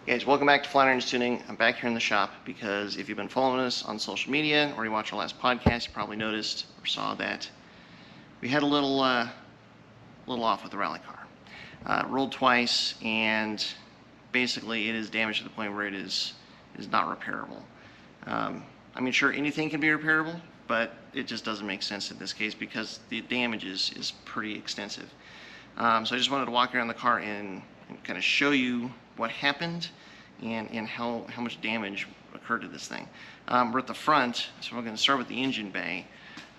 Guys, welcome back to Flat Irons Tuning. I'm back here in the shop because if you've been following us on social media or you watched our last podcast, you probably noticed or saw that we had a little off with the rally car. Rolled twice, and basically it is damaged to the point where it is not repairable. I mean, sure, anything can be repairable, but it just doesn't make sense in this case because the damage is pretty extensive. So I just wanted to walk around the car and kind of show you what happened and how much damage occurred to this thing. We're at the front, so we're going to start with the engine bay.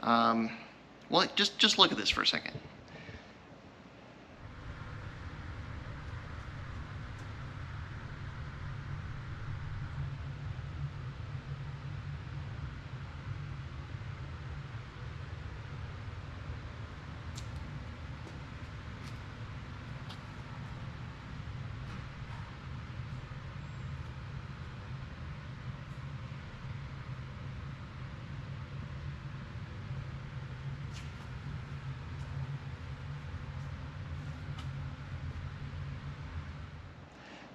Well, just look at this for a second.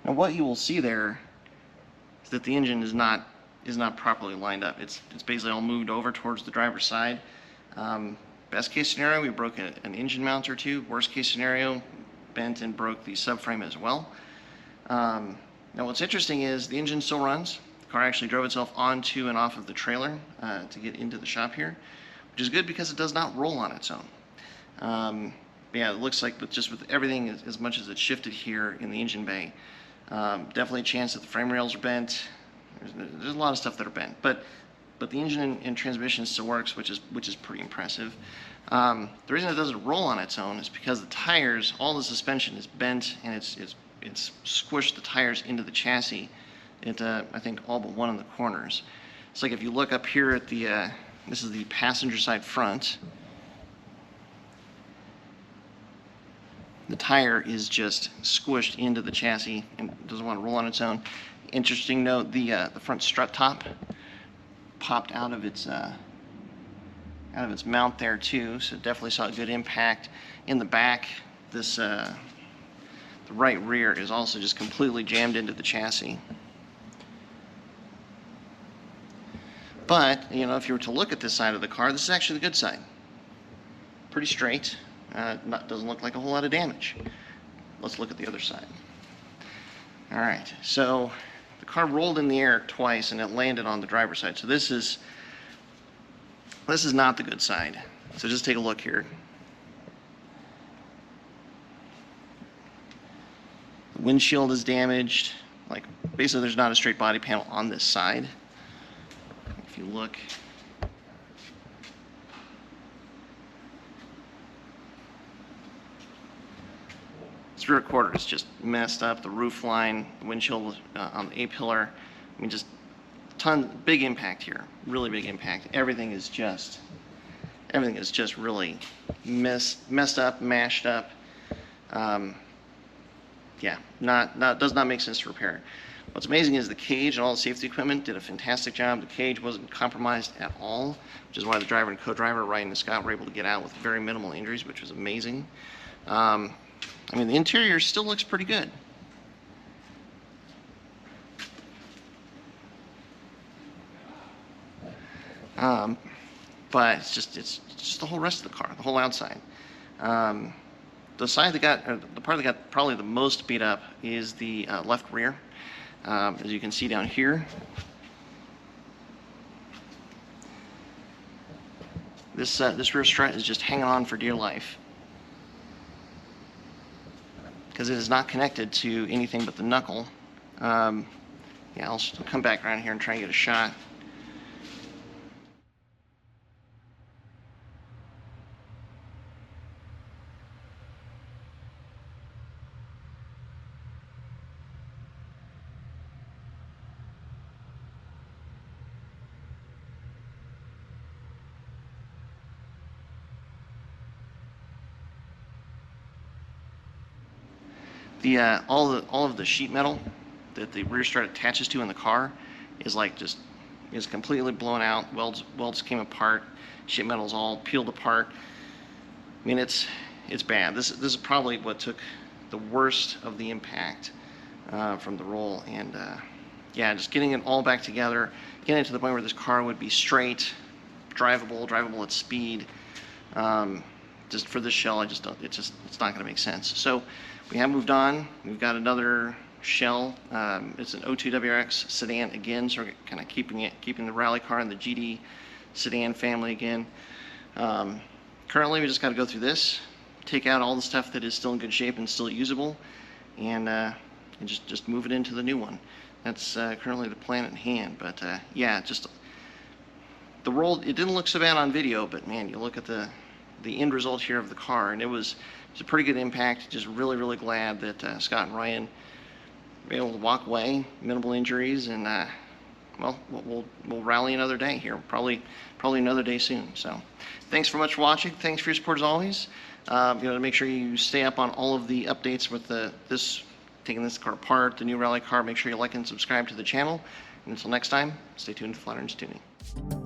Now what you will see there is that the engine is not properly lined up. It's basically all moved over towards the driver's side. Best case scenario, we broke an engine mount or two. Worst case scenario, bent and broke the subframe as well. Now what's interesting is the engine still runs. The car actually drove itself onto and off of the trailer to get into the shop here, which is good because it does not roll on its own. Yeah, it looks like with everything as much as it's shifted here in the engine bay, definitely a chance that the frame rails are bent. There's a lot of stuff that are bent, but the engine and transmission still works, which is pretty impressive. The reason it doesn't roll on its own is because the tires, all the suspension is bent, and it's squished the tires into the chassis at I think all but one of the corners. It's like if you look up here at the this is the passenger side front. The tire is just squished into the chassis and doesn't want to roll on its own. Interesting note, the front strut top popped out of its mount there too, so definitely saw a good impact. In the back, this the right rear is also just completely jammed into the chassis. But you know, if you were to look at this side of the car, this is actually the good side. Pretty straight. Doesn't look like a whole lot of damage. Let's look at the other side. All right, so the car rolled in the air twice and it landed on the driver's side. So this is not the good side. So just take a look here. The windshield is damaged. Like basically there's not a straight body panel on this side. If you look, this rear quarter is just messed up. The roof line, the windshield on the A-pillar. I mean, just big impact here. Really big impact. Everything is just really messed up, mashed up. Yeah, does not make sense to repair. What's amazing is the cage and all the safety equipment did a fantastic job. The cage wasn't compromised at all, which is why the driver and co-driver, Ryan and Scott, were able to get out with very minimal injuries, which was amazing. I mean, the interior still looks pretty good. But it's just the whole rest of the car, the whole outside. The side that got, or the part that got probably the most beat up is the left rear. As you can see down here, this rear strut is just hanging on for dear life, because it is not connected to anything but the knuckle. Yeah, I'll come back around here and try and get a shot. All of the sheet metal that the rear strut attaches to in the car is completely blown out. Welds came apart. Sheet metal's all peeled apart. I mean, it's bad. This is probably what took the worst of the impact. from the roll. And yeah, just getting it all back together, getting it to the point where this car would be straight, drivable at speed. Just for this shell, it's not going to make sense. So we have moved on. We've got another shell. It's an O2 WRX sedan again, so we're kind of keeping the rally car in the GD sedan family again. Currently, we just got to go through this, take out all the stuff that is still in good shape and still usable, and just move it into the new one. That's currently the plan at hand. But yeah, just the roll, it didn't look so bad on video, but man, you look at the end result here of the car, and it was a pretty good impact. Just really glad that Scott and Ryan were able to walk away, minimal injuries, and well, we'll rally another day here, probably another day soon. So thanks so much for watching. Thanks for your support as always. Make sure you stay up on all of the updates with taking this car apart, the new rally car. Make sure you like and subscribe to the channel. And until next time, stay tuned to Flatirons Tuning.